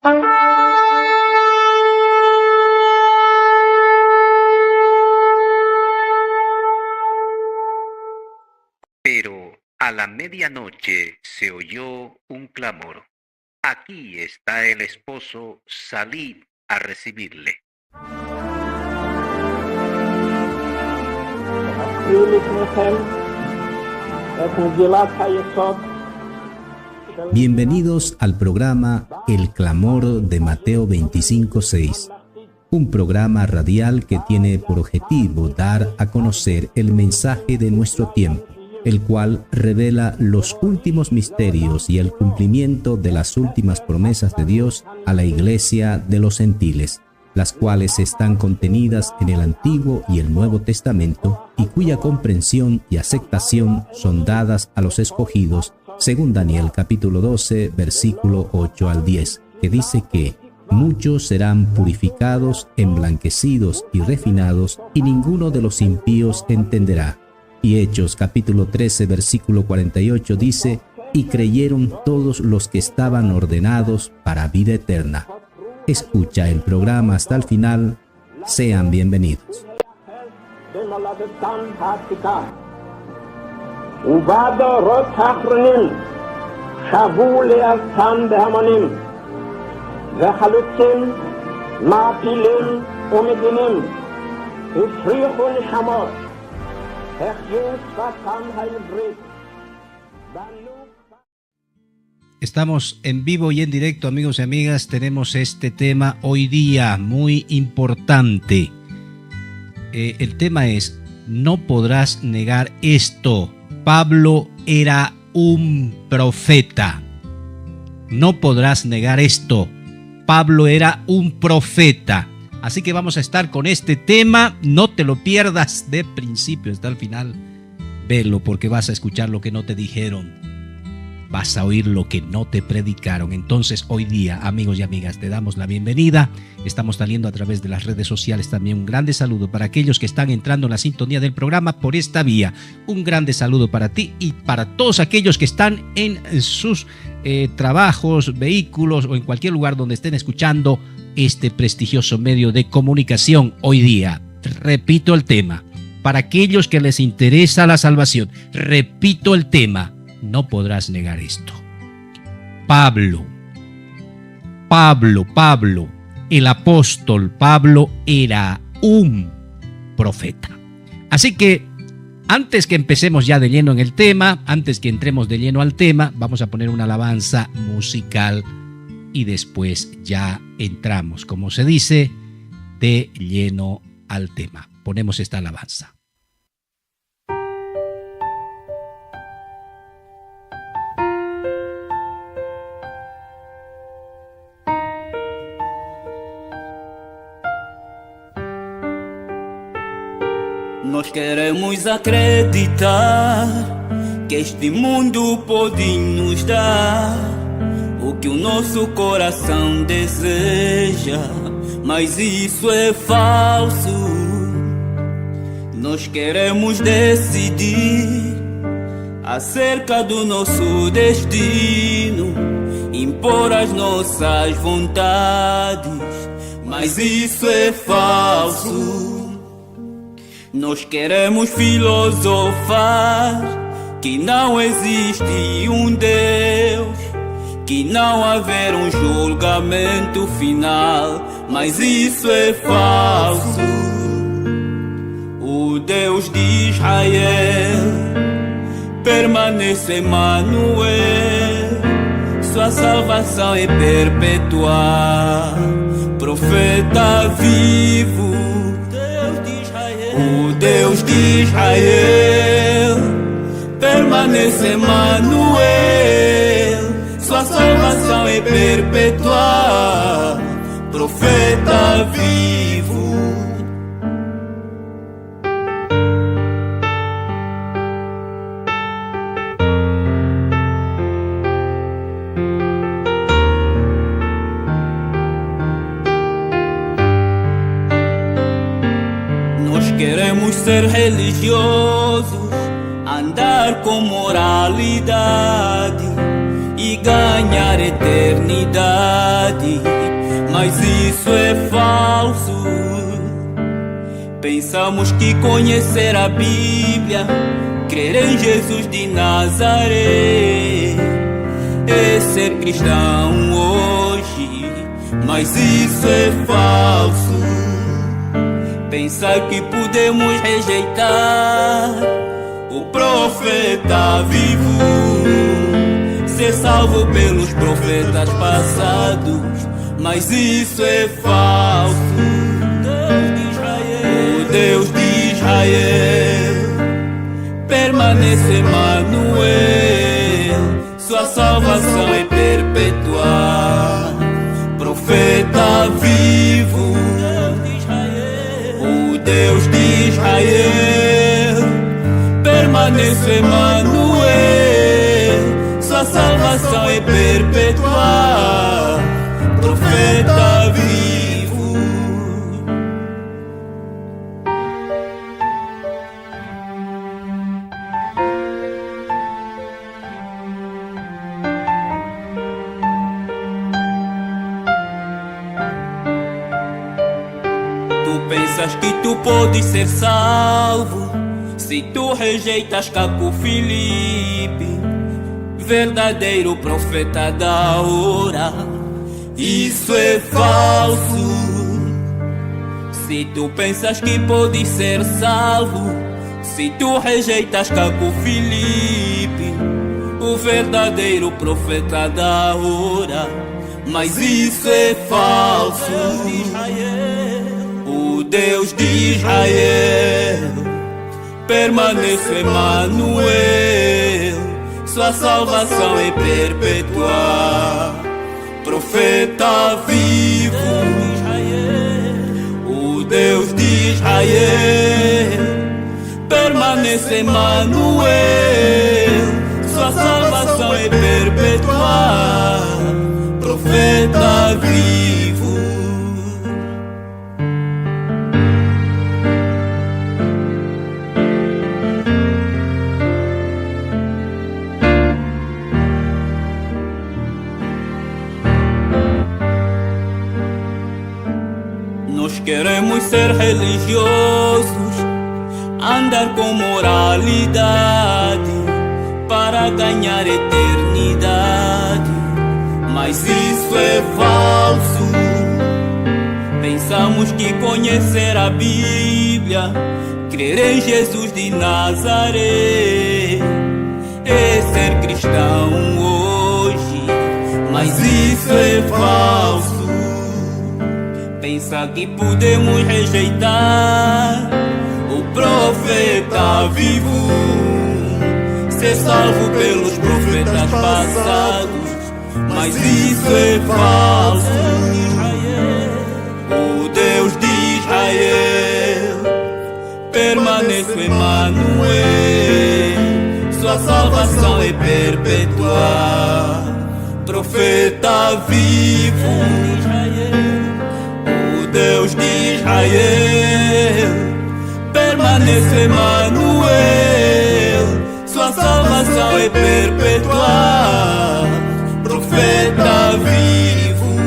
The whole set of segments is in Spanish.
Pero a la medianoche se oyó un clamor: aquí está el esposo, salid a recibirle. Bienvenidos al programa El Clamor de Mateo 25:6, un programa radial que tiene por objetivo dar a conocer el mensaje de nuestro tiempo, el cual revela los últimos misterios y el cumplimiento de las últimas promesas de Dios a la iglesia de los gentiles, las cuales están contenidas en el Antiguo y el Nuevo Testamento y cuya comprensión y aceptación son dadas a los escogidos, según Daniel capítulo 12, versículo 8 al 10, que dice que muchos serán purificados, emblanquecidos y refinados, y ninguno de los impíos entenderá. Y Hechos capítulo 13, versículo 48 dice: y creyeron todos los que estaban ordenados para vida eterna. Escucha el programa hasta el final. Sean bienvenidos. Estamos en vivo y en directo, amigos y amigas. Tenemos este tema hoy día muy importante. El tema es: no podrás negar esto. Pablo era un profeta. No podrás negar esto. Pablo era un profeta. Así que vamos a estar con este tema. No te lo pierdas de principio hasta el final. Velo, porque vas a escuchar lo que no te dijeron. Vas a oír lo que no te predicaron. Entonces, hoy día, amigos y amigas, te damos la bienvenida. Estamos saliendo a través de las redes sociales también. Un grande saludo para aquellos que están entrando en la sintonía del programa por esta vía. Un grande saludo para ti y para todos aquellos que están en sus trabajos, vehículos o en cualquier lugar donde estén escuchando este prestigioso medio de comunicación hoy día. Repito el tema. Para aquellos que les interesa la salvación, repito el tema. No podrás negar esto. Pablo, el apóstol Pablo era un profeta. Así que antes que empecemos ya de lleno en el tema, antes que entremos de lleno al tema, vamos a poner una alabanza musical y después ya entramos, como se dice, de lleno al tema. Ponemos esta alabanza. Nós queremos acreditar que este mundo pode nos dar o que o nosso coração deseja, mas isso é falso. Nós queremos decidir acerca do nosso destino, impor as nossas vontades, mas isso é falso. Nós queremos filosofar que não existe um Deus, que não haver um julgamento final, mas isso é falso. O Deus de Israel permanece Emmanuel, sua salvação é perpetua, profeta vivo. O Deus de Israel permanece Emmanuel, sua salvação é perpetua, profeta vivo. Queremos ser religiosos, andar com moralidade e ganhar eternidade. isso é falso. Pensamos que conhecer a Bíblia, crer em Jesus de Nazaré, é ser cristão hoje, mas isso é falso. Pensar que podemos rejeitar o profeta vivo, ser salvo pelos profetas passados, mas isso é falso. O Deus de Israel permanece Emanuel, sua salvação é perpetuar. Profeta vivo, o Deus de Israel permanece Emanuel, sua salvação é perpetuar. Profeta vivo. Tu pensas que tu podes ser salvo se tu rejeitas Caco Filipe, verdadeiro profeta da hora. Isso é falso. Se tu pensas que podes ser salvo se tu rejeitas Caco Filipe, o verdadeiro profeta da hora, mas isso é falso. O Deus de Israel permanece Emanuel, sua salvação é perpetuar. Profeta vivo, o Deus de Israel permanece Emanuel, sua salvação é perpetuar. Profeta vivo. Nós queremos ser religiosos, andar com moralidade para ganhar eternidade, mas isso é falso. Pensamos que conhecer a Bíblia, crer em Jesus de Nazaré, é ser cristão hoje, mas isso é falso. Pensa que podemos rejeitar o profeta vivo, ser salvo pelos profetas passados, mas isso é falso. O Deus de Israel permanece Emanuel, sua salvação é perpetuar. Profeta vivo, Deus de Israel permanece Emanuel, sua salvação é perpetuar. Profeta vivo.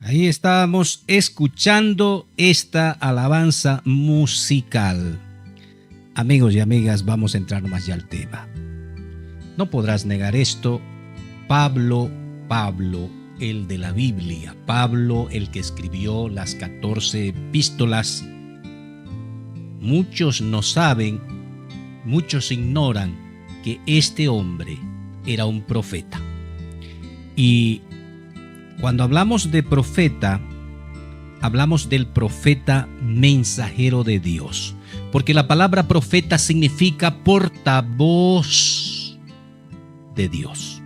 Ahí estábamos escuchando esta alabanza musical. Amigos y amigas, vamos a entrar más ya al tema. No podrás negar esto. Pablo, el de la Biblia, Pablo, el que escribió las 14 epístolas. Muchos no saben, muchos ignoran que este hombre era un profeta. Y cuando hablamos de profeta, hablamos del profeta mensajero de Dios. Porque la palabra profeta significa portavoz de Dios.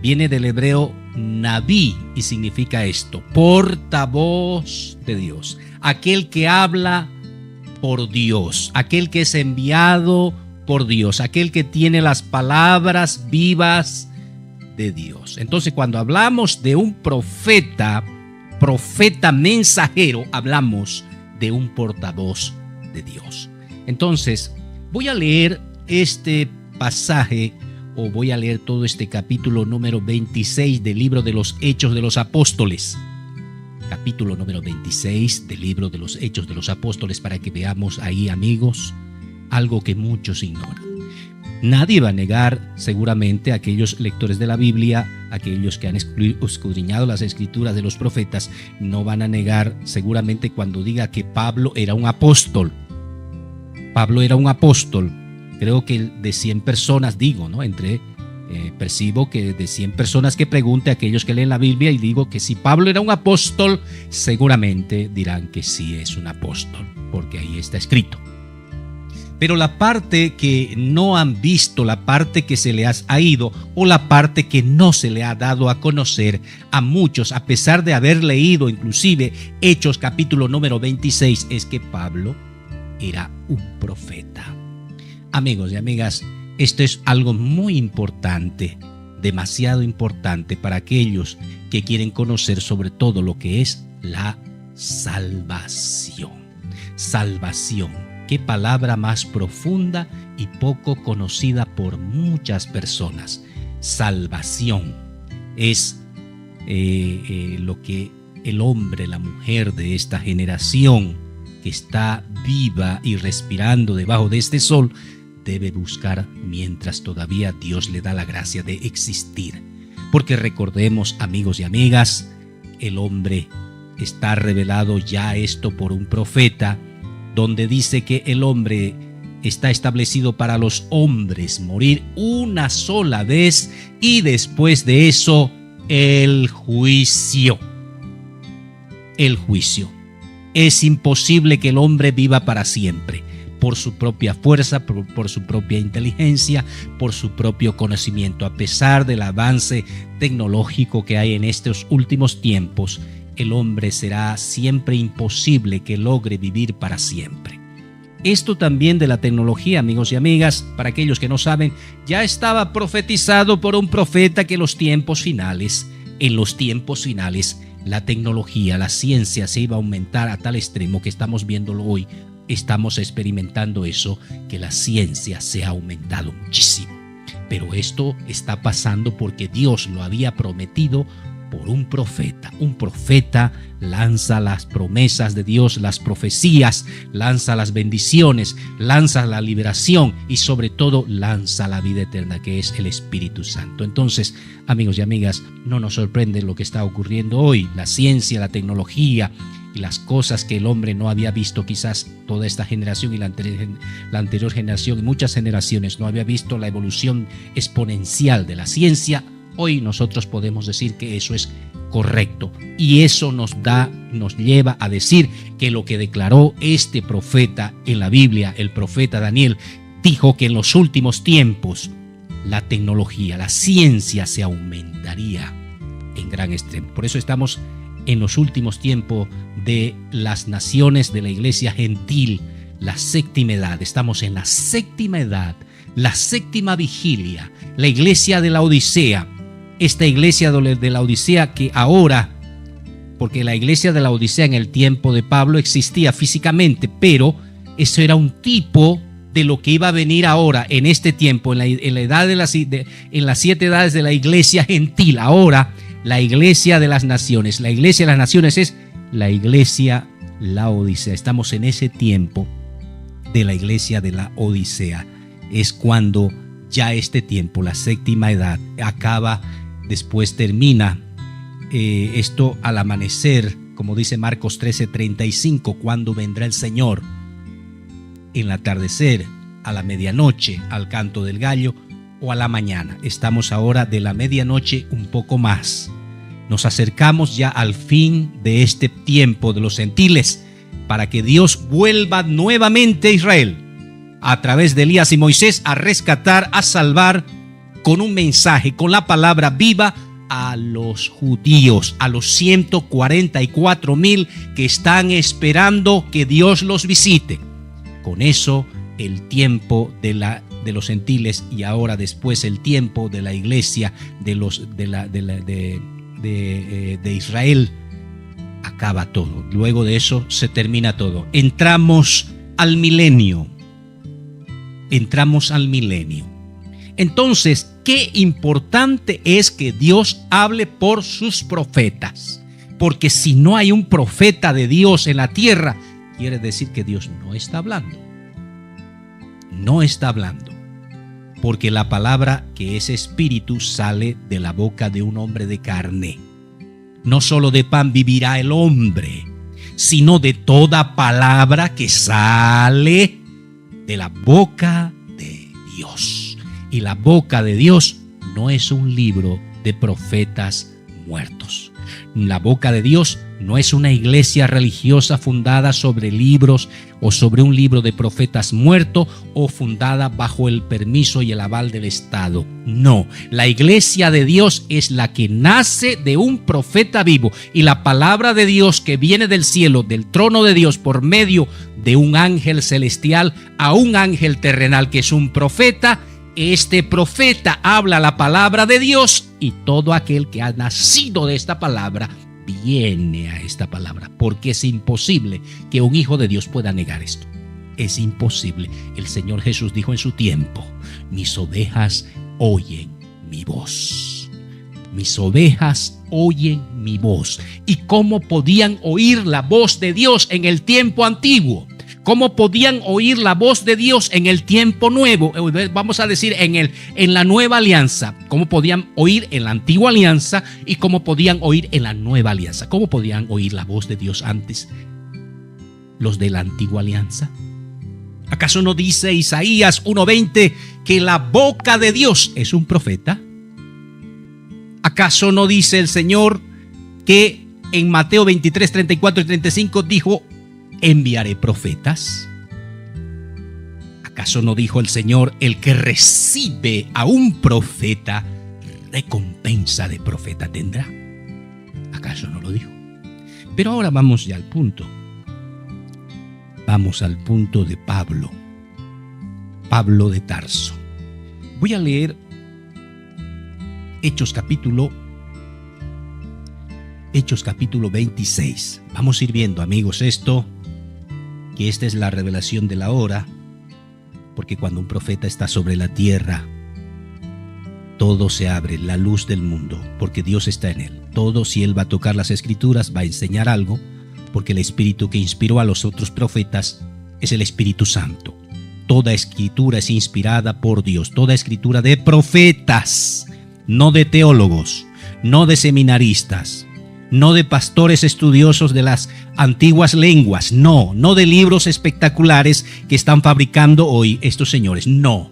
Viene del hebreo Naví y significa esto, portavoz de Dios. Aquel que habla por Dios, aquel que es enviado por Dios, aquel que tiene las palabras vivas de Dios. Entonces, cuando hablamos de un profeta mensajero, hablamos de un portavoz de Dios. Entonces, voy a leer este pasaje, o voy a leer todo este capítulo número 26 del libro de los Hechos de los Apóstoles. Capítulo número 26 del libro de los Hechos de los Apóstoles, para que veamos ahí, amigos, algo que muchos ignoran. Nadie va a negar, seguramente, aquellos lectores de la Biblia, aquellos que han escudriñado las escrituras de los profetas, no van a negar seguramente cuando diga que Pablo era un apóstol. Pablo era un apóstol. Creo que de 100 personas, digo, ¿no? Percibo que de 100 personas que pregunte a aquellos que leen la Biblia, y digo que si Pablo era un apóstol, seguramente dirán que sí es un apóstol, porque ahí está escrito. Pero la parte que no han visto, la parte que se le ha ido, o la parte que no se le ha dado a conocer a muchos, a pesar de haber leído inclusive Hechos capítulo número 26, es que Pablo era un profeta. Amigos y amigas, esto es algo muy importante, demasiado importante para aquellos que quieren conocer sobre todo lo que es la salvación. Salvación. Qué palabra más profunda y poco conocida por muchas personas. Salvación es lo que el hombre, la mujer de esta generación que está viva y respirando debajo de este sol debe buscar mientras todavía Dios le da la gracia de existir. Porque recordemos, amigos y amigas, el hombre está revelado ya esto por un profeta, donde dice que el hombre está establecido para los hombres morir una sola vez y después de eso el juicio. El juicio. Es imposible que el hombre viva para siempre, por su propia fuerza, por su propia inteligencia, por su propio conocimiento. A pesar del avance tecnológico que hay en estos últimos tiempos, el hombre será siempre imposible que logre vivir para siempre. Esto también de la tecnología, amigos y amigas, para aquellos que no saben, ya estaba profetizado por un profeta que en los tiempos finales, la tecnología, la ciencia se iba a aumentar a tal extremo que estamos viéndolo hoy. Estamos experimentando eso, que la ciencia se ha aumentado muchísimo. Pero esto está pasando porque Dios lo había prometido por un profeta. Un profeta lanza las promesas de Dios, las profecías, lanza las bendiciones, lanza la liberación y sobre todo lanza la vida eterna, que es el Espíritu Santo. Entonces, amigos y amigas, no nos sorprende lo que está ocurriendo hoy. La ciencia, la tecnología y las cosas que el hombre no había visto, quizás toda esta generación y la anterior generación y muchas generaciones no había visto la evolución exponencial de la ciencia. Hoy nosotros podemos decir que eso es correcto, y eso nos lleva a decir que lo que declaró este profeta en la Biblia, el profeta Daniel, dijo que en los últimos tiempos la tecnología, la ciencia se aumentaría en gran extremo. Por eso estamos en los últimos tiempos de las naciones de la iglesia gentil, la séptima edad. Estamos en la séptima edad, la séptima vigilia, la iglesia de la Odisea. Esta iglesia de la Odisea que ahora, porque la iglesia de la Odisea en el tiempo de Pablo existía físicamente, pero eso era un tipo de lo que iba a venir ahora en este tiempo, en las 7 edades de la iglesia gentil. Ahora la iglesia de las naciones, la iglesia de las naciones es la iglesia la Odisea. Estamos en ese tiempo de la iglesia de la Odisea. Es cuando ya este tiempo, la séptima edad, acaba. Después termina esto al amanecer, como dice Marcos 13:35, cuando vendrá el Señor. En el atardecer, a la medianoche, al canto del gallo, o a la mañana. Estamos ahora de la medianoche un poco más. Nos acercamos ya al fin de este tiempo de los gentiles, para que Dios vuelva nuevamente a Israel, a través de Elías y Moisés, a rescatar, a salvar, con un mensaje, con la palabra viva, a los judíos, a los 144,000 que están esperando que Dios los visite. Con eso, el tiempo de los gentiles, y ahora después el tiempo de la iglesia de Israel, acaba todo. Luego de eso se termina todo. Entramos al milenio. Entramos al milenio. Entonces, qué importante es que Dios hable por sus profetas. Porque si no hay un profeta de Dios en la tierra, quiere decir que Dios no está hablando. No está hablando. Porque la palabra que es espíritu sale de la boca de un hombre de carne. No solo de pan vivirá el hombre, sino de toda palabra que sale de la boca de Dios. Y la boca de Dios no es un libro de profetas muertos. La boca de Dios no es una iglesia religiosa fundada sobre libros o sobre un libro de profetas muertos o fundada bajo el permiso y el aval del Estado. No, la iglesia de Dios es la que nace de un profeta vivo, y la palabra de Dios que viene del cielo, del trono de Dios, por medio de un ángel celestial a un ángel terrenal que es un profeta. Este profeta habla la palabra de Dios, y todo aquel que ha nacido de esta palabra viene a esta palabra, porque es imposible que un hijo de Dios pueda negar esto. Es imposible. El Señor Jesús dijo en su tiempo: mis ovejas oyen mi voz. Mis ovejas oyen mi voz. ¿Y cómo podían oír la voz de Dios en el tiempo antiguo? ¿Cómo podían oír la voz de Dios en el tiempo nuevo? Vamos a decir en la nueva alianza. ¿Cómo podían oír en la antigua alianza y cómo podían oír en la nueva alianza? ¿Cómo podían oír la voz de Dios antes los de la antigua alianza? ¿Acaso no dice Isaías 1:20 que la boca de Dios es un profeta? ¿Acaso no dice el Señor que en Mateo 23, 34 y 35 dijo: enviaré profetas? ¿Acaso no dijo el Señor: el que recibe a un profeta, recompensa de profeta tendrá? ¿Acaso no lo dijo? Pero ahora vamos ya al punto. Vamos al punto de Pablo. Pablo de Tarso. Voy a leer Hechos capítulo 26. Vamos a ir viendo, amigos, esto, que esta es la revelación de la hora, porque cuando un profeta está sobre la tierra, todo se abre, la luz del mundo, porque Dios está en él. Todo, si él va a tocar las escrituras, va a enseñar algo, porque el espíritu que inspiró a los otros profetas es el Espíritu Santo. Toda escritura es inspirada por Dios, toda escritura de profetas, no de teólogos, no de seminaristas, no de pastores estudiosos de las antiguas lenguas, no de libros espectaculares que están fabricando hoy estos señores, no,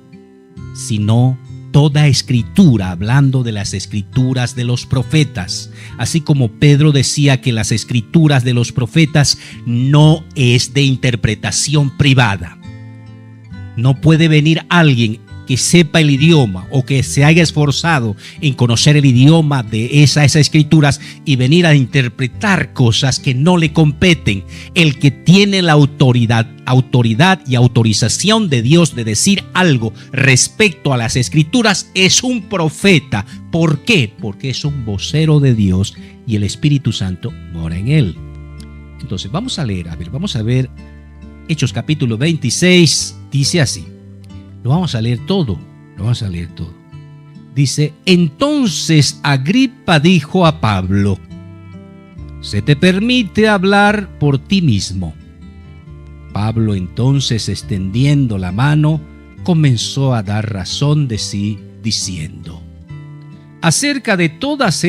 sino toda escritura, hablando de las escrituras de los profetas. Así como Pedro decía que las escrituras de los profetas no es de interpretación privada. No puede venir alguien que sepa el idioma o que se haya esforzado en conocer el idioma de esas escrituras y venir a interpretar cosas que no le competen. El que tiene la autoridad y autorización de Dios de decir algo respecto a las escrituras es un profeta. ¿Por qué? Porque es un vocero de Dios y el Espíritu Santo mora en él. Entonces vamos a leer, vamos a ver Hechos capítulo 26, dice así. Lo vamos a leer todo. Dice: entonces Agripa dijo a Pablo: se te permite hablar por ti mismo. Pablo entonces, extendiendo la mano, comenzó a dar razón de sí, diciendo: acerca de todas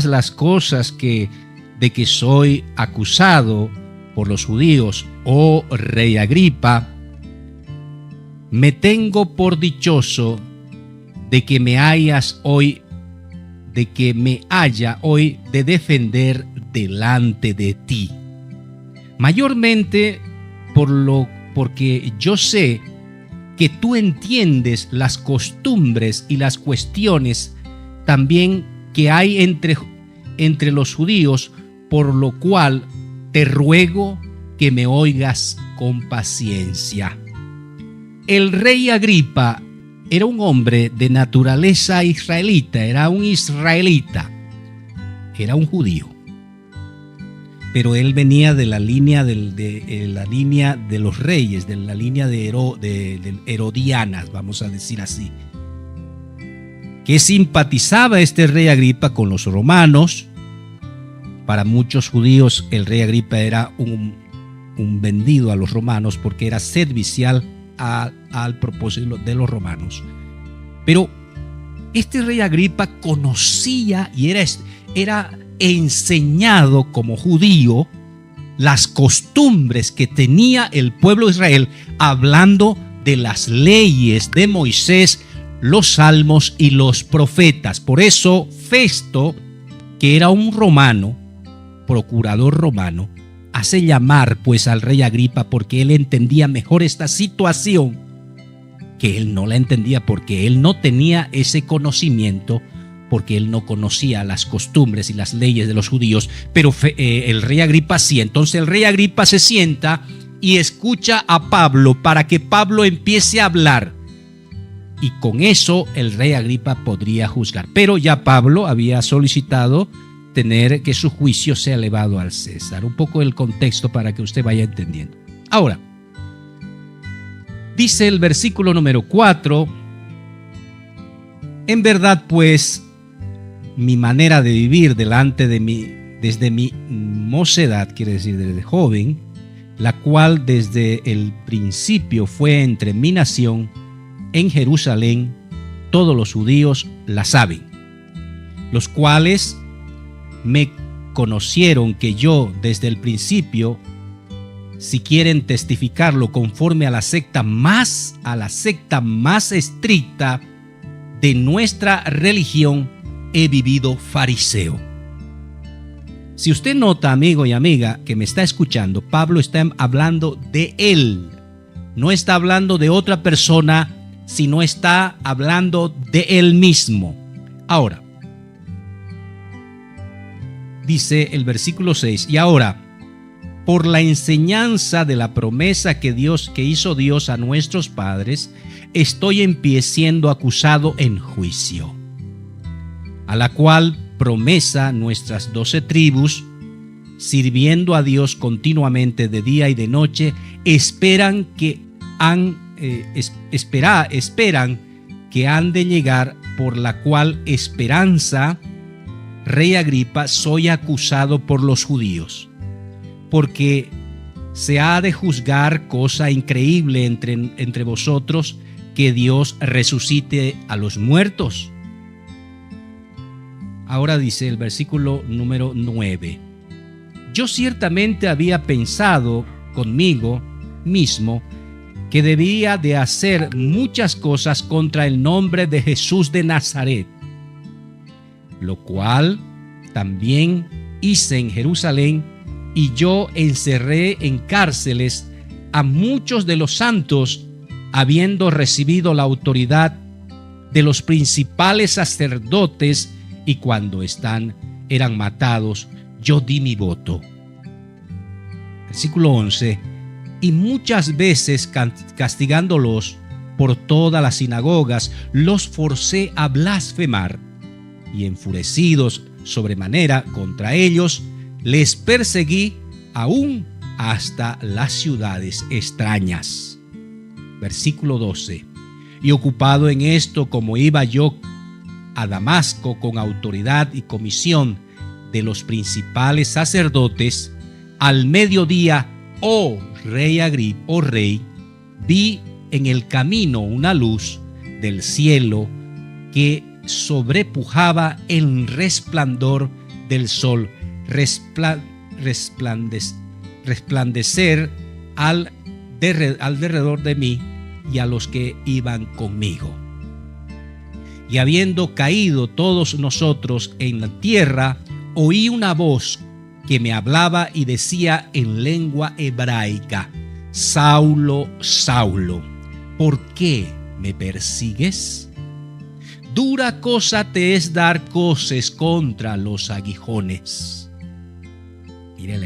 las cosas de que soy acusado por los judíos, oh rey Agripa, me tengo por dichoso de que me haya hoy de defender delante de ti, mayormente porque yo sé que tú entiendes las costumbres y las cuestiones también que hay entre los judíos, por lo cual te ruego que me oigas con paciencia. El rey Agripa era un hombre de naturaleza israelita, era un israelita, era un judío. pero él venía de la línea la línea de los reyes, de la línea de herodianas, vamos a decir así. Que simpatizaba este rey Agripa con los romanos. Para muchos judíos el rey Agripa era un vendido a los romanos porque era servicial al propósito de los romanos. Pero este rey Agripa conocía y era enseñado como judío las costumbres que tenía el pueblo de Israel, hablando de las leyes de Moisés, los salmos y los profetas. Por eso Festo, que era un romano, procurador romano, hace llamar pues al rey Agripa porque él entendía mejor esta situación, que él no la entendía porque él no tenía ese conocimiento, porque él no conocía las costumbres y las leyes de los judíos, pero el rey Agripa sí. Entonces el rey Agripa se sienta y escucha a Pablo para que Pablo empiece a hablar, y con eso el rey Agripa podría juzgar. Pero ya Pablo había solicitado tener que su juicio sea elevado al César. Un poco el contexto para que usted vaya entendiendo. Ahora, dice el versículo número 4, en verdad pues mi manera de vivir desde mi mocedad, quiere decir desde joven, la cual desde el principio fue entre mi nación en Jerusalén, todos los judíos la saben, los cuales me conocieron que yo desde el principio, si quieren testificarlo conforme a la secta más estricta de nuestra religión, he vivido fariseo. Si usted nota, amigo y amiga que me está escuchando, Pablo está hablando de él, no está hablando de otra persona, sino está hablando de él mismo. Ahora, dice el versículo 6, y ahora, por la enseñanza de la promesa que hizo Dios a nuestros padres, estoy en pie siendo acusado en juicio, a la cual promesa nuestras 12 tribus, sirviendo a Dios continuamente de día y de noche, esperan que han de llegar, por la cual esperanza, rey Agripa, soy acusado por los judíos, porque se ha de juzgar cosa increíble entre vosotros, que Dios resucite a los muertos. Ahora dice el versículo número 9, yo ciertamente había pensado conmigo mismo que debía de hacer muchas cosas contra el nombre de Jesús de Nazaret, lo cual también hice en Jerusalén, y yo encerré en cárceles a muchos de los santos, habiendo recibido la autoridad de los principales sacerdotes, y cuando eran matados, yo di mi voto. Versículo 11, y muchas veces castigándolos por todas las sinagogas, los forcé a blasfemar, y enfurecidos sobremanera contra ellos, les perseguí aún hasta las ciudades extrañas. Versículo 12, y ocupado en esto, como iba yo a Damasco con autoridad y comisión de los principales sacerdotes, al mediodía, oh rey, vi en el camino una luz del cielo que sobrepujaba el resplandor del sol, resplandecer al derredor de mí y a los que iban conmigo. Y habiendo caído todos nosotros en la tierra, oí una voz que me hablaba y decía en lengua hebraica, Saulo, Saulo, ¿por qué me persigues? Dura cosa te es dar coces contra los aguijones. Mire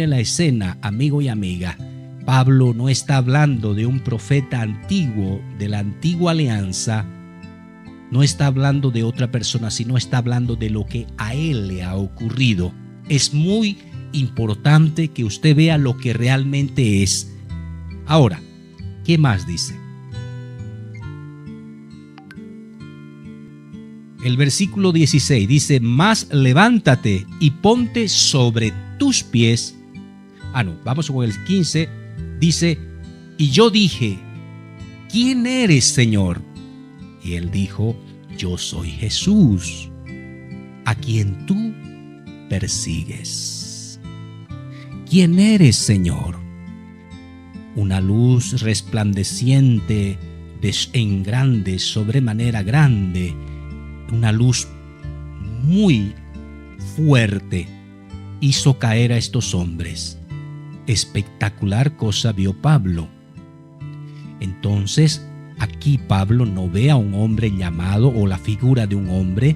la escena, amigo y amiga. Pablo no está hablando de un profeta antiguo, de la antigua alianza. No está hablando de otra persona, sino está hablando de lo que a él le ha ocurrido. Es muy importante que usted vea lo que realmente es. Ahora, ¿qué más dice? El versículo 16 dice, mas levántate y ponte sobre tus pies. Vamos con el 15. Dice, y yo dije, ¿quién eres, Señor? Y él dijo, yo soy Jesús, a quien tú persigues. ¿Quién eres, Señor? Una luz resplandeciente en grande, sobremanera grande, una luz muy fuerte, hizo caer a estos hombres. Espectacular cosa vio Pablo. Entonces, aquí Pablo no ve a un hombre llamado o la figura de un hombre,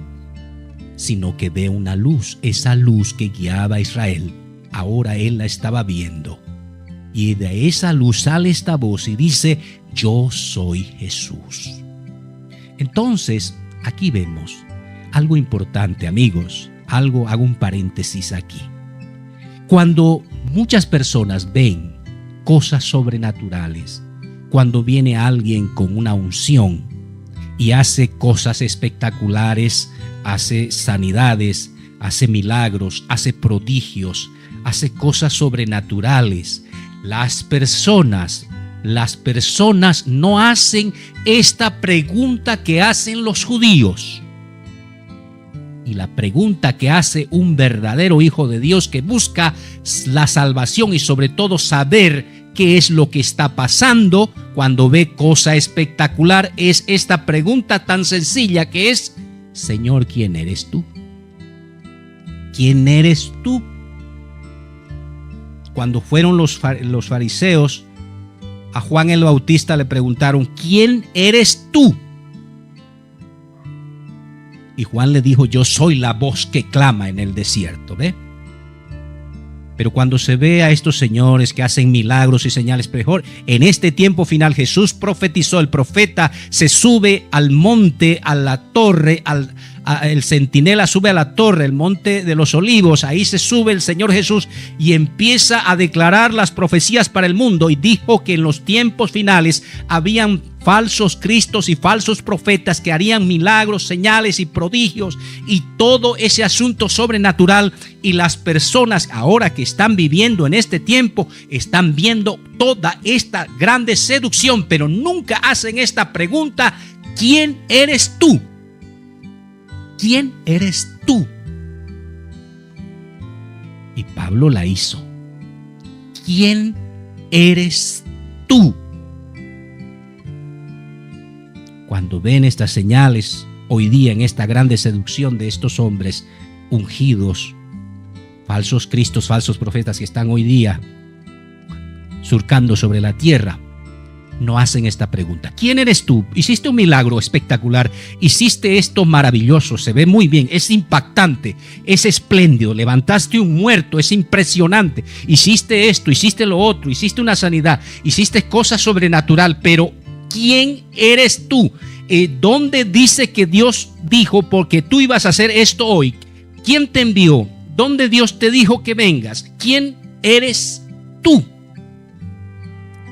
sino que ve una luz, esa luz que guiaba a Israel. Ahora él la estaba viendo. Y de esa luz sale esta voz y dice, yo soy Jesús. Entonces, aquí vemos algo importante, amigos. Hago un paréntesis aquí. Cuando muchas personas ven cosas sobrenaturales, cuando viene alguien con una unción y hace cosas espectaculares, hace sanidades, hace milagros, hace prodigios, hace cosas sobrenaturales, las personas no hacen esta pregunta que hacen los judíos. Y la pregunta que hace un verdadero hijo de Dios que busca la salvación y sobre todo saber qué es lo que está pasando cuando ve cosa espectacular es esta pregunta tan sencilla que es, Señor, ¿quién eres tú? ¿Quién eres tú? Cuando fueron los fariseos a Juan el Bautista le preguntaron, ¿quién eres tú? Y Juan le dijo, yo soy la voz que clama en el desierto, ¿ve? Pero cuando se ve a estos señores que hacen milagros y señales, mejor, en este tiempo final Jesús profetizó, el profeta se sube al monte, a la torre, el centinela sube a la torre, el monte de los olivos, ahí se sube el Señor Jesús y empieza a declarar las profecías para el mundo y dijo que en los tiempos finales habían falsos cristos y falsos profetas que harían milagros, señales y prodigios y todo ese asunto sobrenatural, y las personas ahora que están viviendo en este tiempo están viendo toda esta grande seducción, pero nunca hacen esta pregunta, ¿quién eres tú? ¿Quién eres tú? Y Pablo la hizo. ¿Quién eres tú? Cuando ven estas señales hoy día en esta grande seducción de estos hombres ungidos, falsos cristos, falsos profetas que están hoy día surcando sobre la tierra, no hacen esta pregunta. ¿Quién eres tú? Hiciste un milagro espectacular, hiciste esto maravilloso, se ve muy bien, es impactante, es espléndido, levantaste un muerto, es impresionante, hiciste esto, hiciste lo otro, hiciste una sanidad, hiciste cosas sobrenatural, pero ¿quién eres tú? ¿Dónde dice que Dios dijo porque tú ibas a hacer esto hoy? ¿Quién te envió? ¿Dónde Dios te dijo que vengas? ¿Quién eres tú?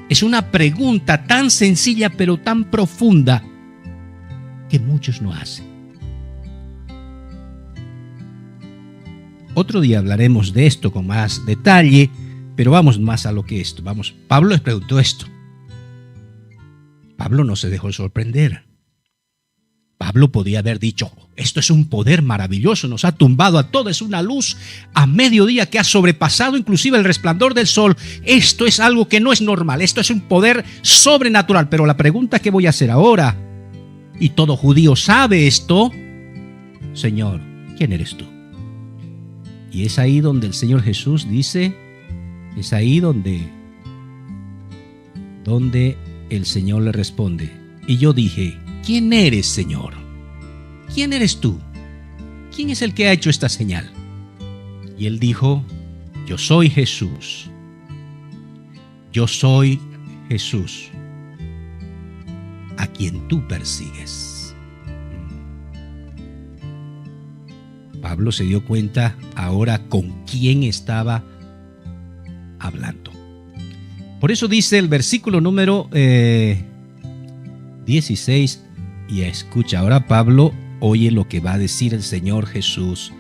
Es una pregunta tan sencilla pero tan profunda que muchos no hacen. Otro día hablaremos de esto con más detalle, pero vamos más a lo que esto. Pablo les preguntó esto. Pablo no se dejó sorprender. Pablo podía haber dicho, esto es un poder maravilloso, nos ha tumbado a todos, es una luz a mediodía que ha sobrepasado inclusive el resplandor del sol. Esto es algo que no es normal, esto es un poder sobrenatural. Pero la pregunta que voy a hacer ahora, y todo judío sabe esto, Señor, ¿quién eres tú? Y es ahí donde el Señor Jesús dice, es ahí donde el Señor le responde, y yo dije, ¿quién eres, Señor? ¿Quién eres tú? ¿Quién es el que ha hecho esta señal? Y él dijo, yo soy Jesús. Yo soy Jesús, a quien tú persigues. Pablo se dio cuenta ahora con quién estaba hablando. Por eso dice el versículo número 16, y escucha, ahora Pablo oye lo que va a decir el Señor Jesús.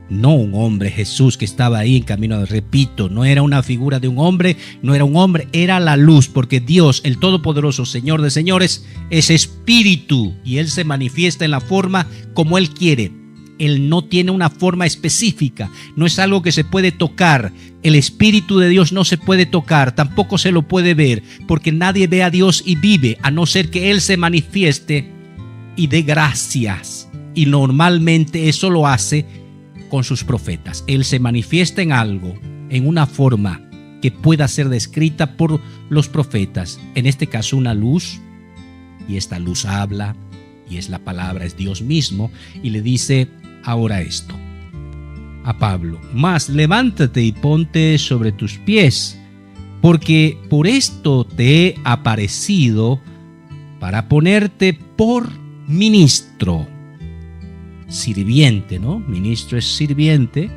No un hombre, Jesús, que estaba ahí en camino, repito, no era una figura de un hombre, no era un hombre, era la luz, porque Dios, el Todopoderoso, Señor de señores, es espíritu y Él se manifiesta en la forma como Él quiere. Él no tiene una forma específica, no es algo que se puede tocar. El Espíritu de Dios no se puede tocar, tampoco se lo puede ver, porque nadie ve a Dios y vive, a no ser que Él se manifieste y dé gracias. Y normalmente eso lo hace con sus profetas. Él se manifiesta en algo, en una forma que pueda ser descrita por los profetas. En este caso una luz, y esta luz habla, y es la palabra, es Dios mismo, y le dice ahora esto a Pablo: mas levántate y ponte sobre tus pies, porque por esto te he aparecido, para ponerte por ministro. Sirviente, ¿no? Ministro es sirviente.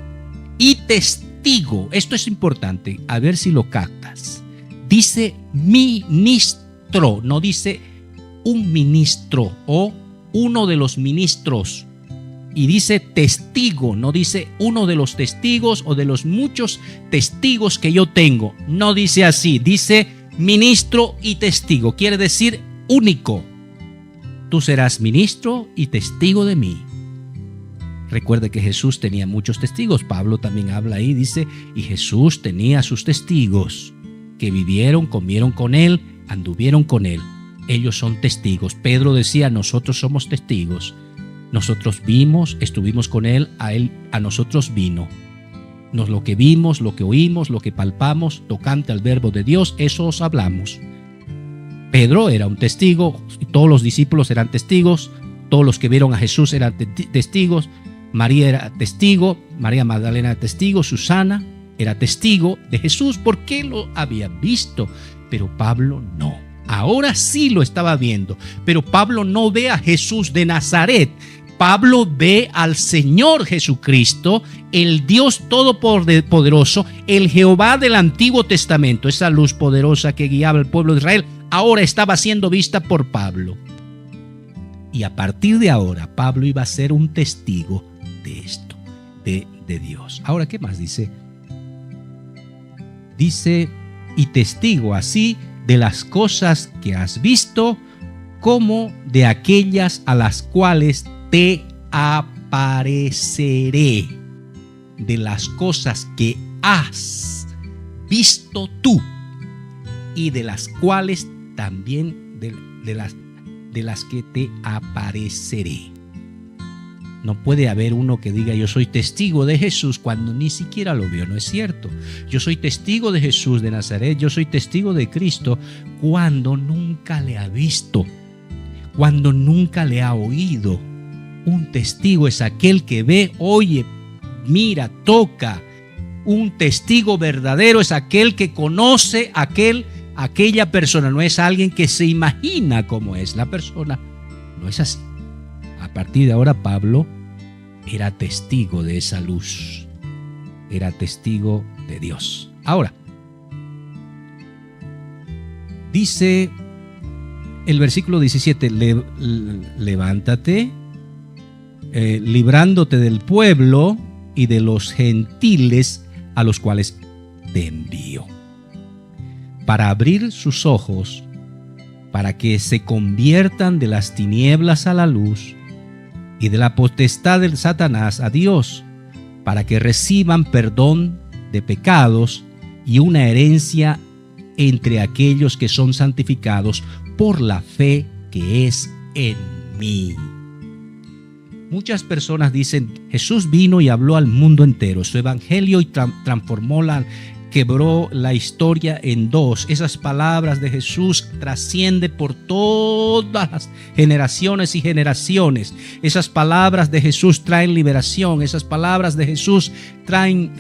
Y testigo. Esto es importante, a ver si lo captas. Dice ministro, no dice un ministro o uno de los ministros. Y dice testigo, no dice uno de los testigos o de los muchos testigos que yo tengo. No dice así, dice ministro y testigo. Quiere decir único. Tú serás ministro y testigo de mí. Recuerde que Jesús tenía muchos testigos. Pablo también habla ahí, dice, y Jesús tenía sus testigos que vivieron, comieron con Él, anduvieron con Él. Ellos son testigos. Pedro decía, nosotros somos testigos. Nosotros vimos, estuvimos con Él, a nosotros vino. Lo que vimos, lo que oímos, lo que palpamos, tocante al verbo de Dios, eso os hablamos. Pedro era un testigo, y todos los discípulos eran testigos, todos los que vieron a Jesús eran testigos. María era testigo, María Magdalena era testigo, Susana era testigo de Jesús porque lo había visto, pero Pablo no. Ahora sí lo estaba viendo, pero Pablo no ve a Jesús de Nazaret. Pablo ve al Señor Jesucristo, el Dios Todopoderoso, el Jehová del Antiguo Testamento. Esa luz poderosa que guiaba al pueblo de Israel ahora estaba siendo vista por Pablo. Y a partir de ahora, Pablo iba a ser un testigo de esto, de Dios. Ahora, ¿qué más dice? Dice, y testigo así de las cosas que has visto, como de aquellas a las cuales te apareceré. De las cosas que has visto tú, y de las cuales también de las que te apareceré. No puede haber uno que diga yo soy testigo de Jesús cuando ni siquiera lo vio, no es cierto. Yo soy testigo de Jesús de Nazaret, yo soy testigo de Cristo cuando nunca le ha visto, cuando nunca le ha oído. Un testigo es aquel que ve, oye, mira, toca. Un testigo verdadero es aquel que conoce aquella persona, no es alguien que se imagina cómo es la persona, no es así. A partir de ahora Pablo era testigo de esa luz, era testigo de Dios. Ahora, dice el versículo 17, levántate, librándote del pueblo y de los gentiles a los cuales te envío, para abrir sus ojos, para que se conviertan de las tinieblas a la luz y de la potestad del Satanás a Dios, para que reciban perdón de pecados y una herencia entre aquellos que son santificados por la fe que es en mí. Muchas personas dicen, Jesús vino y habló al mundo entero, su evangelio y transformó quebró la historia en dos. Esas palabras de Jesús trascienden por todas las generaciones y generaciones. Esas palabras de Jesús traen liberación. Esas palabras de Jesús traen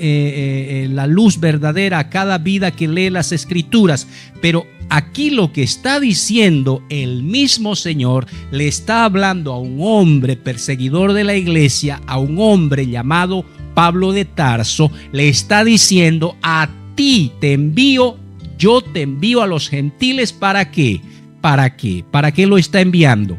la luz verdadera a cada vida que lee las Escrituras. Pero aquí lo que está diciendo el mismo Señor, le está hablando a un hombre perseguidor de la iglesia, a un hombre llamado Pablo de Tarso, le está diciendo: a ti te envío, yo te envío a los gentiles. ¿Para qué? ¿Para qué? ¿Para qué lo está enviando?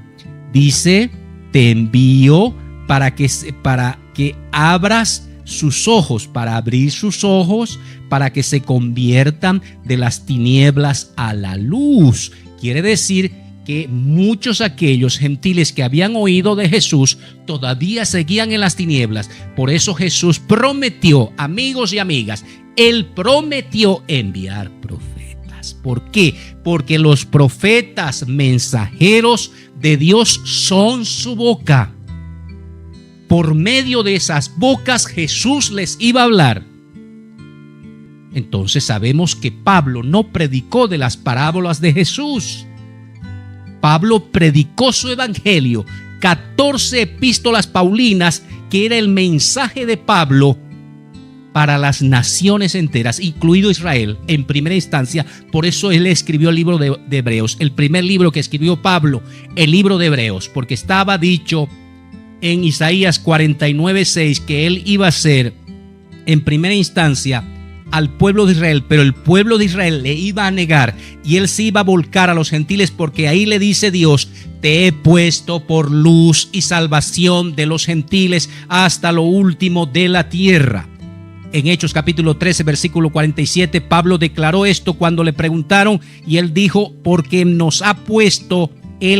Dice: te envío para que abras sus ojos, para abrir sus ojos, para que se conviertan de las tinieblas a la luz. Quiere decir que muchos aquellos gentiles que habían oído de Jesús todavía seguían en las tinieblas. Por eso Jesús prometió, amigos y amigas, Él prometió enviar profetas. ¿Por qué? Porque los profetas mensajeros de Dios son su boca. Por medio de esas bocas Jesús les iba a hablar. Entonces sabemos que Pablo no predicó de las parábolas de Jesús. Pablo predicó su evangelio, 14 epístolas paulinas, que era el mensaje de Pablo para las naciones enteras, incluido Israel en primera instancia. Por eso él escribió el libro de Hebreos, el primer libro que escribió Pablo, el libro de Hebreos, porque estaba dicho en Isaías 49:6 que él iba a ser en primera instancia al pueblo de Israel, pero el pueblo de Israel le iba a negar y él se iba a volcar a los gentiles, porque ahí le dice Dios: te he puesto por luz y salvación de los gentiles hasta lo último de la tierra. En Hechos capítulo 13 versículo 47, Pablo declaró esto cuando le preguntaron, y él dijo: porque Él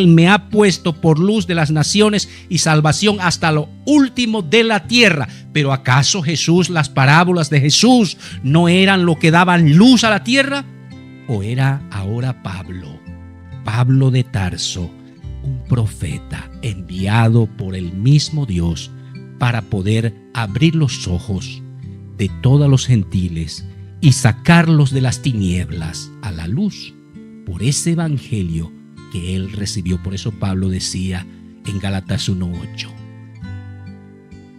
me ha puesto por luz de las naciones y salvación hasta lo último de la tierra. Pero ¿acaso Jesús, las parábolas de Jesús, no eran lo que daban luz a la tierra? ¿O era ahora Pablo de Tarso, un profeta enviado por el mismo Dios para poder abrir los ojos de todos los gentiles y sacarlos de las tinieblas a la luz por ese evangelio que él recibió? Por eso Pablo decía en Gálatas 1:8: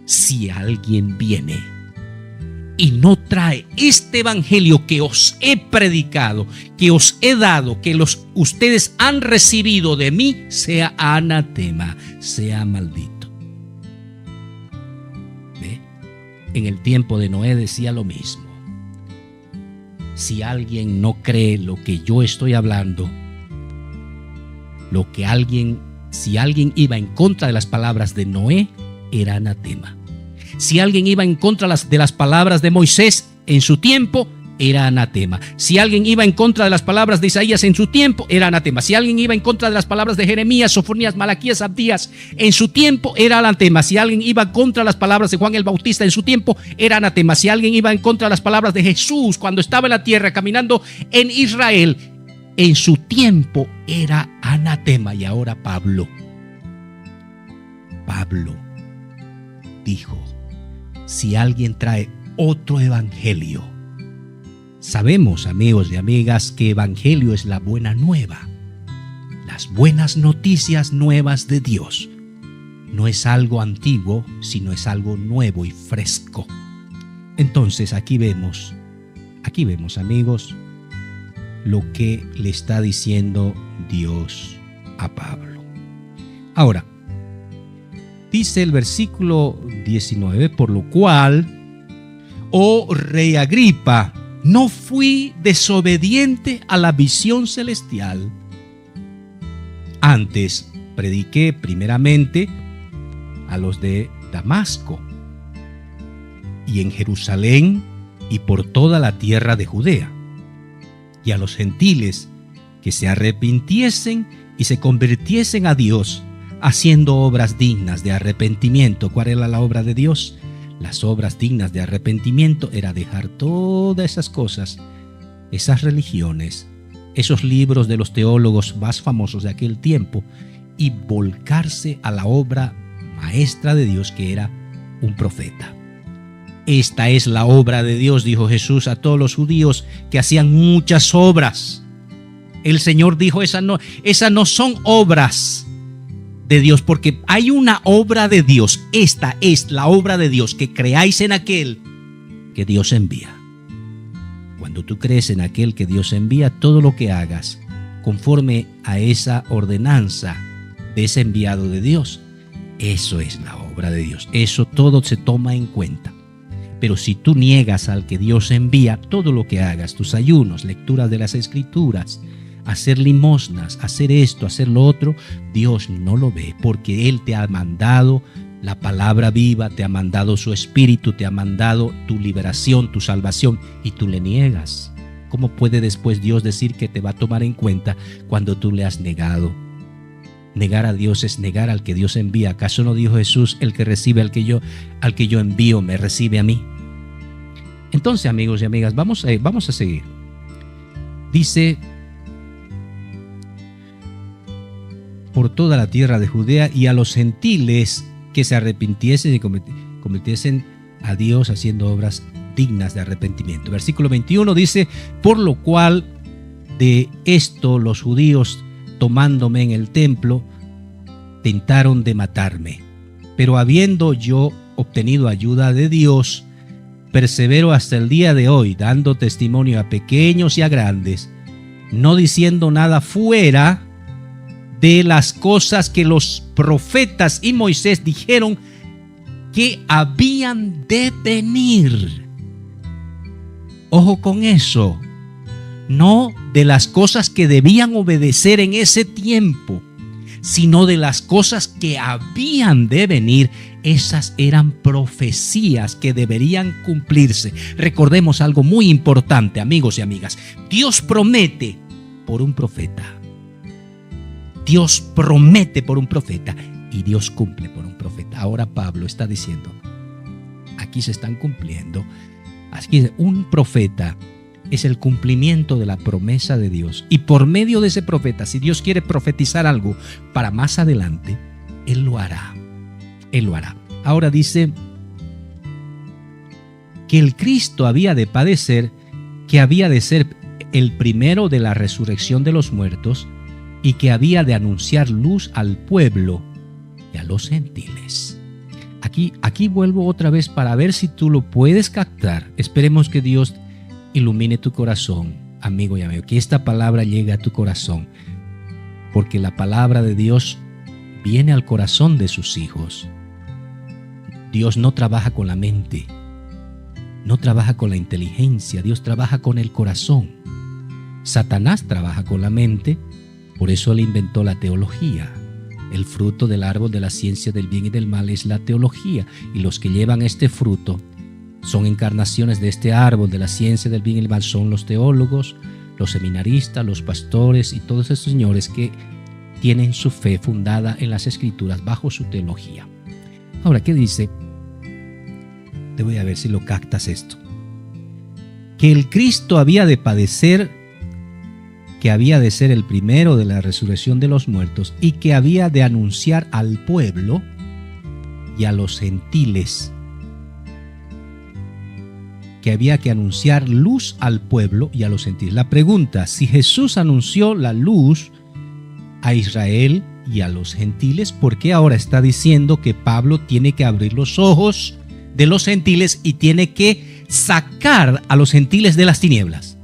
si alguien viene y no trae este evangelio que os he predicado, que os he dado, que ustedes han recibido de mí, sea anatema, sea maldito. ¿Ve? En el tiempo de Noé decía lo mismo: si alguien no cree lo que yo estoy hablando, si alguien iba en contra de las palabras de Noé, era anatema. Si alguien iba en contra de las palabras de Moisés en su tiempo, era anatema. Si alguien iba en contra de las palabras de Isaías en su tiempo, era anatema. Si alguien iba en contra de las palabras de Jeremías, Sofonías, Malaquías, Abdías en su tiempo, era anatema. Si alguien iba contra las palabras de Juan el Bautista en su tiempo, era anatema. Si alguien iba en contra de las palabras de Jesús cuando estaba en la tierra caminando en Israel, en su tiempo era anatema. Y ahora Pablo dijo: si alguien trae otro evangelio. Sabemos, amigos y amigas, que evangelio es la buena nueva, las buenas noticias nuevas de Dios. No es algo antiguo, sino es algo nuevo y fresco. Entonces aquí vemos, amigos, lo que le está diciendo Dios a Pablo. Ahora, dice el versículo 19: por lo cual, oh rey Agripa, no fui desobediente a la visión celestial. Antes prediqué primeramente a los de Damasco y en Jerusalén y por toda la tierra de Judea, y a los gentiles que se arrepintiesen y se convirtiesen a Dios, haciendo obras dignas de arrepentimiento. ¿Cuál era la obra de Dios? Las obras dignas de arrepentimiento era dejar todas esas cosas, esas religiones, esos libros de los teólogos más famosos de aquel tiempo, y volcarse a la obra maestra de Dios, que era un profeta. Esta es la obra de Dios, dijo Jesús a todos los judíos que hacían muchas obras. El Señor dijo, esas no son obras de Dios, porque hay una obra de Dios. Esta es la obra de Dios, que creáis en aquel que Dios envía. Cuando tú crees en aquel que Dios envía, todo lo que hagas conforme a esa ordenanza de ese enviado de Dios, eso es la obra de Dios. Eso todo se toma en cuenta. Pero si tú niegas al que Dios envía, todo lo que hagas, tus ayunos, lecturas de las Escrituras, hacer limosnas, hacer esto, hacer lo otro, Dios no lo ve, porque Él te ha mandado la palabra viva, te ha mandado su Espíritu, te ha mandado tu liberación, tu salvación, y tú le niegas. ¿Cómo puede después Dios decir que te va a tomar en cuenta cuando tú le has negado? Negar a Dios es negar al que Dios envía. ¿Acaso no dijo Jesús, el que recibe al que yo envío, me recibe a mí? Entonces, amigos y amigas, vamos a seguir. Dice, por toda la tierra de Judea y a los gentiles que se arrepintiesen y convirtiesen a Dios haciendo obras dignas de arrepentimiento. Versículo 21 dice, por lo cual de esto los judíos, tomándome en el templo, tentaron de matarme. Pero habiendo yo obtenido ayuda de Dios, persevero hasta el día de hoy, dando testimonio a pequeños y a grandes, no diciendo nada fuera de las cosas que los profetas y Moisés dijeron que habían de venir. Ojo con eso. No de las cosas que debían obedecer en ese tiempo, sino de las cosas que habían de venir. Esas eran profecías que deberían cumplirse. Recordemos algo muy importante, amigos y amigas. Dios promete por un profeta. Dios promete por un profeta y Dios cumple por un profeta. Ahora Pablo está diciendo, aquí se están cumpliendo. Aquí un profeta es el cumplimiento de la promesa de Dios. Y por medio de ese profeta, si Dios quiere profetizar algo para más adelante, Él lo hará. Él lo hará. Ahora dice que el Cristo había de padecer, que había de ser el primero de la resurrección de los muertos y que había de anunciar luz al pueblo y a los gentiles. Aquí vuelvo otra vez para ver si tú lo puedes captar. Esperemos que Dios ilumine tu corazón, amigo y amigo, que esta palabra llegue a tu corazón, porque la palabra de Dios viene al corazón de sus hijos. Dios no trabaja con la mente, no trabaja con la inteligencia, Dios trabaja con el corazón. Satanás trabaja con la mente, por eso él inventó la teología. El fruto del árbol de la ciencia del bien y del mal es la teología, y los que llevan este fruto son encarnaciones de este árbol de la ciencia del bien y del mal, son los teólogos, los seminaristas, los pastores y todos esos señores que tienen su fe fundada en las Escrituras bajo su teología. Ahora, ¿qué dice? Te voy a ver si lo captas esto. Que el Cristo había de padecer, que había de ser el primero de la resurrección de los muertos y que había de anunciar al pueblo y a los gentiles, que había que anunciar luz al pueblo y a los gentiles. La pregunta, si Jesús anunció la luz a Israel y a los gentiles, ¿por qué ahora está diciendo que Pablo tiene que abrir los ojos de los gentiles y tiene que sacar a los gentiles de las tinieblas?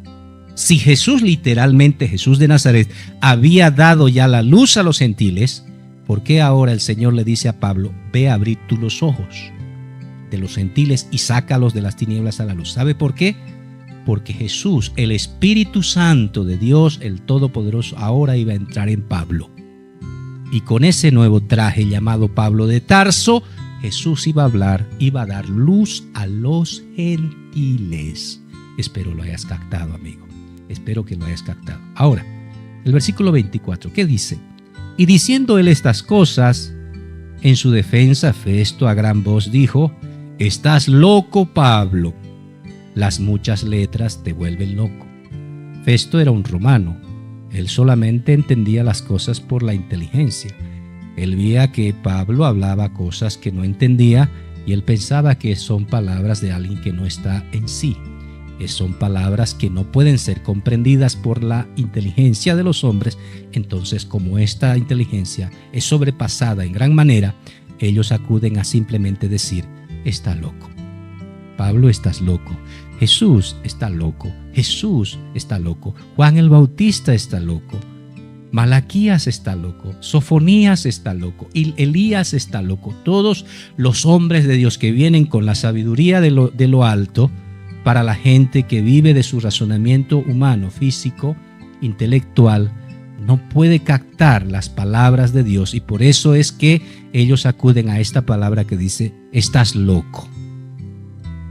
Si Jesús, literalmente Jesús de Nazaret, había dado ya la luz a los gentiles, ¿por qué ahora el Señor le dice a Pablo, ve a abrir tú los ojos de los gentiles y sácalos de las tinieblas a la luz? ¿Sabe por qué? Porque Jesús, el Espíritu Santo de Dios, el Todopoderoso, ahora iba a entrar en Pablo. Y con ese nuevo traje llamado Pablo de Tarso, Jesús iba a hablar, iba a dar luz a los gentiles. Espero lo hayas captado, amigo. Espero que lo hayas captado. Ahora, el versículo 24, ¿qué dice? Y diciendo él estas cosas, en su defensa, Festo a gran voz dijo, estás loco, Pablo. Las muchas letras te vuelven loco. Festo era un romano. Él solamente entendía las cosas por la inteligencia. Él veía que Pablo hablaba cosas que no entendía Y él pensaba que son palabras de alguien que no está en sí. Son palabras que no pueden ser comprendidas por la inteligencia de los hombres. Entonces, como esta inteligencia es sobrepasada en gran manera, ellos acuden a simplemente decir: está loco. Pablo, estás loco. Jesús está loco. Jesús está loco. Juan el Bautista está loco. Malaquías está loco. Sofonías está loco. Y Elías está loco. Todos los hombres de Dios que vienen con la sabiduría de lo alto, para la gente que vive de su razonamiento humano, físico, intelectual, no puede captar las palabras de Dios, y por eso es que ellos acuden a esta palabra que dice: estás loco.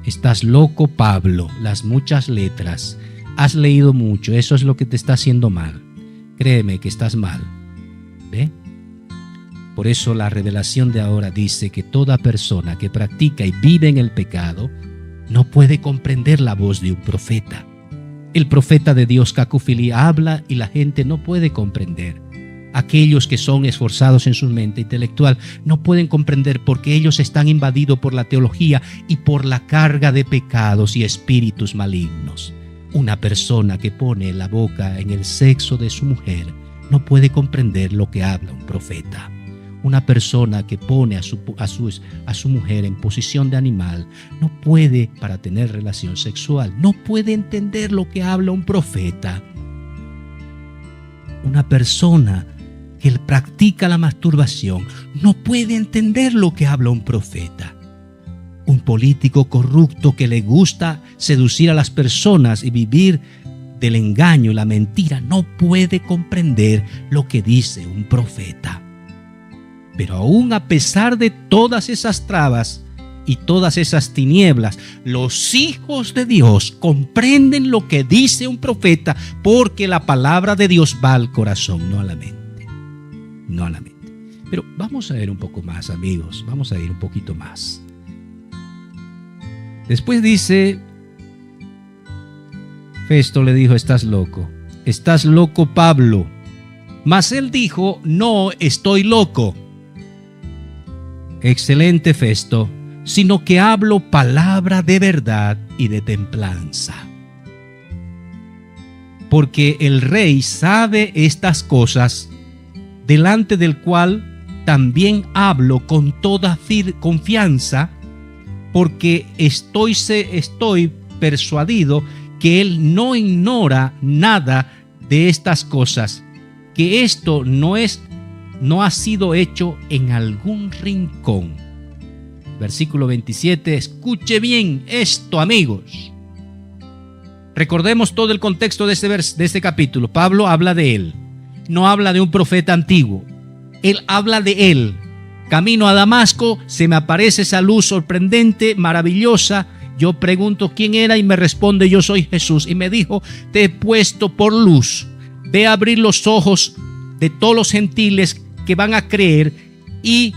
Estás loco, Pablo. Las muchas letras. Has leído mucho. Eso es lo que te está haciendo mal. Créeme que estás mal. ¿Ve? Por eso la revelación de ahora dice que toda persona que practica y vive en el pecado no puede comprender la voz de un profeta. El profeta de Dios, Cacufili, habla y la gente no puede comprender. Aquellos que son esforzados en su mente intelectual no pueden comprender porque ellos están invadidos por la teología y por la carga de pecados y espíritus malignos. Una persona que pone la boca en el sexo de su mujer no puede comprender lo que habla un profeta. Una persona que pone a su mujer en posición de animal no puede, para tener relación sexual, no puede entender lo que habla un profeta. Una persona que practica la masturbación no puede entender lo que habla un profeta. Un político corrupto que le gusta seducir a las personas y vivir del engaño y la mentira no puede comprender lo que dice un profeta. Pero aún a pesar de todas esas trabas y todas esas tinieblas, los hijos de Dios comprenden lo que dice un profeta, porque la palabra de Dios va al corazón, no a la mente. No a la mente. Pero vamos a ver un poco más, amigos. Vamos a ir un poquito más. Después dice: Festo le dijo: estás loco. Estás loco, Pablo. Mas él dijo: no estoy loco. Excelente, Festo, sino que hablo palabra de verdad y de templanza. Porque el rey sabe estas cosas, delante del cual también hablo con toda confianza, porque estoy persuadido que él no ignora nada de estas cosas, que esto no ha sido hecho en algún rincón. Versículo 27, escuche bien esto, amigos. Recordemos todo el contexto de este capítulo. Pablo habla de él, no habla de un profeta antiguo. Él habla de él. Camino a Damasco, se me aparece esa luz sorprendente, maravillosa. Yo pregunto quién era y me responde: yo soy Jesús. Y me dijo: te he puesto por luz. Ve a abrir los ojos de todos los gentiles que van a creer y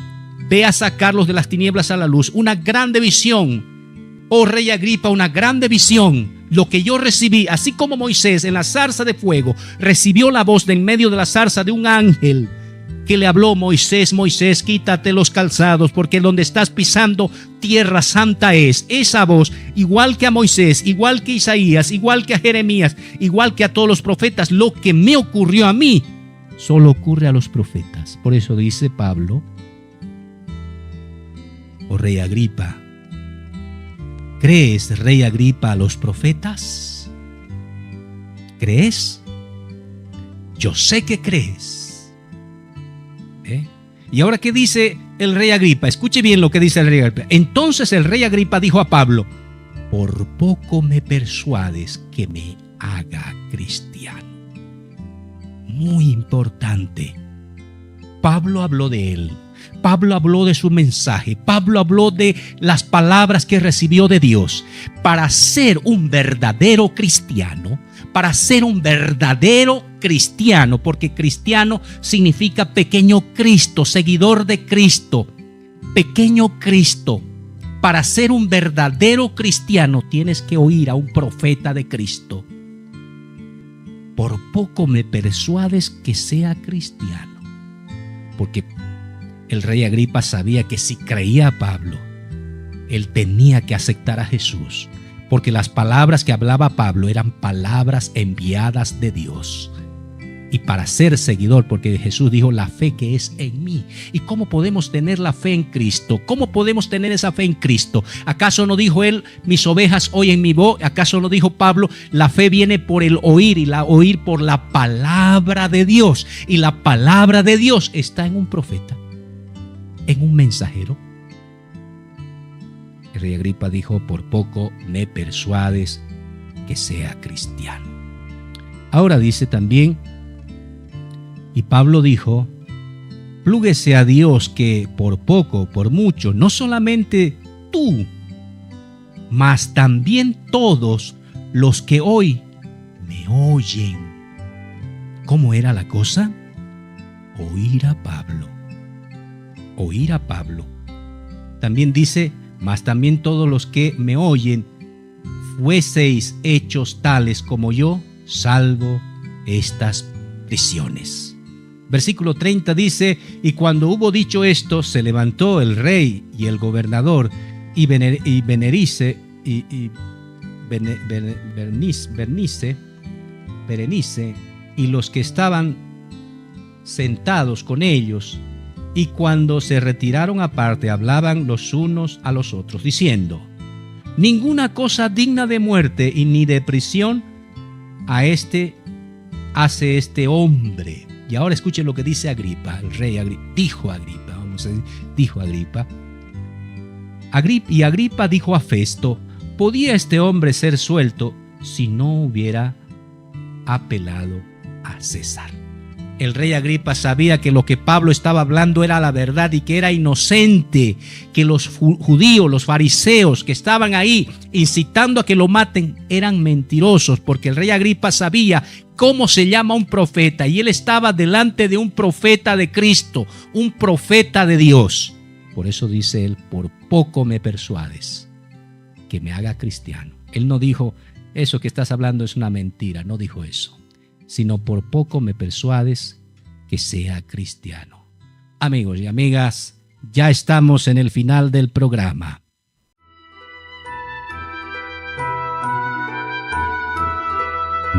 ve a sacarlos de las tinieblas a la luz. Una grande visión, oh rey Agripa, una grande visión. Lo que yo recibí, así como Moisés en la zarza de fuego recibió la voz de en medio de la zarza de un ángel que le habló: Moisés, Moisés, quítate los calzados, porque donde estás pisando tierra santa es. Esa voz, igual que a Moisés, igual que a Isaías, igual que a Jeremías, igual que a todos los profetas, lo que me ocurrió a mí solo ocurre a los profetas. Por eso dice Pablo: oh rey Agripa, ¿crees, rey Agripa, a los profetas? ¿Crees? Yo sé que crees. Y ahora, ¿qué dice el rey Agripa? Escuche bien lo que dice el rey Agripa. Entonces el rey Agripa dijo a Pablo: por poco me persuades que me haga cristiano. Muy importante. Pablo habló de él. Pablo habló de su mensaje. Pablo habló de las palabras que recibió de Dios. Para ser un verdadero cristiano, porque cristiano significa pequeño Cristo, seguidor de Cristo, pequeño Cristo. Para ser un verdadero cristiano tienes que oír a un profeta de Cristo. Por poco me persuades que sea cristiano. Porque el rey Agripa sabía que si creía a Pablo, Él tenía que aceptar a Jesús, porque las palabras que hablaba Pablo eran palabras enviadas de Dios. Y para ser seguidor, porque Jesús dijo la fe que es en mí. ¿Y cómo podemos tener la fe en Cristo? ¿Cómo podemos tener esa fe en Cristo? ¿Acaso no dijo él, mis ovejas oyen mi voz? ¿Acaso no dijo Pablo, la fe viene por el oír y la oír por la palabra de Dios? Y la palabra de Dios está en un profeta, en un mensajero. El rey Agripa dijo, por poco me persuades que sea cristiano. Ahora dice también, y Pablo dijo, plúguese a Dios que por poco, por mucho, no solamente tú, mas también todos los que hoy me oyen. ¿Cómo era la cosa? Oír a Pablo. Oír a Pablo. También dice, mas también todos los que me oyen, fueseis hechos tales como yo, salvo estas prisiones. Versículo 30 dice, y cuando hubo dicho esto, se levantó el rey y el gobernador y Berenice y los que estaban sentados con ellos, y cuando se retiraron aparte, hablaban los unos a los otros, diciendo, ninguna cosa digna de muerte y ni de prisión hace este hombre. Y ahora escuchen lo que dice Agripa, el rey Agripa, dijo Agripa. Y Agripa dijo a Festo, ¿podía este hombre ser suelto si no hubiera apelado a César? El rey Agripa sabía que lo que Pablo estaba hablando era la verdad y que era inocente, que los judíos, los fariseos que estaban ahí incitando a que lo maten eran mentirosos, porque el rey Agripa sabía cómo se llama un profeta y él estaba delante de un profeta de Cristo, un profeta de Dios. Por eso dice él, por poco me persuades que me haga cristiano. Él no dijo, eso que estás hablando es una mentira, no dijo eso, sino por poco me persuades que sea cristiano. Amigos y amigas, ya estamos en el final del programa.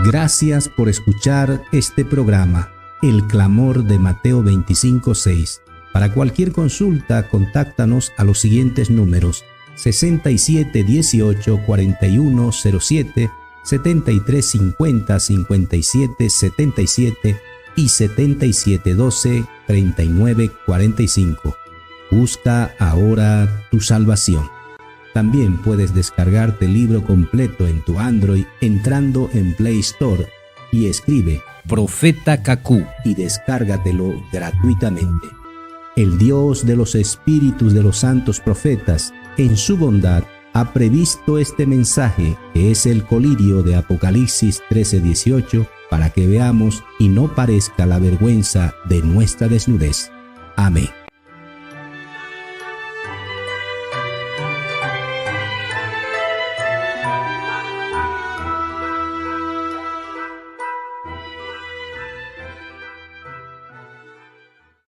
Gracias por escuchar este programa, El Clamor de Mateo 25:6. Para cualquier consulta, contáctanos a los siguientes números: 67 18 41 07, 73 50 57 77 y 77 12 39 45. Busca ahora tu salvación. También puedes descargarte el libro completo en tu Android entrando en Play Store y escribe Profeta Cacú y descárgatelo gratuitamente. El Dios de los espíritus de los santos profetas, en su bondad, ha previsto este mensaje que es el colirio de Apocalipsis 13:18 para que veamos y no parezca la vergüenza de nuestra desnudez. Amén.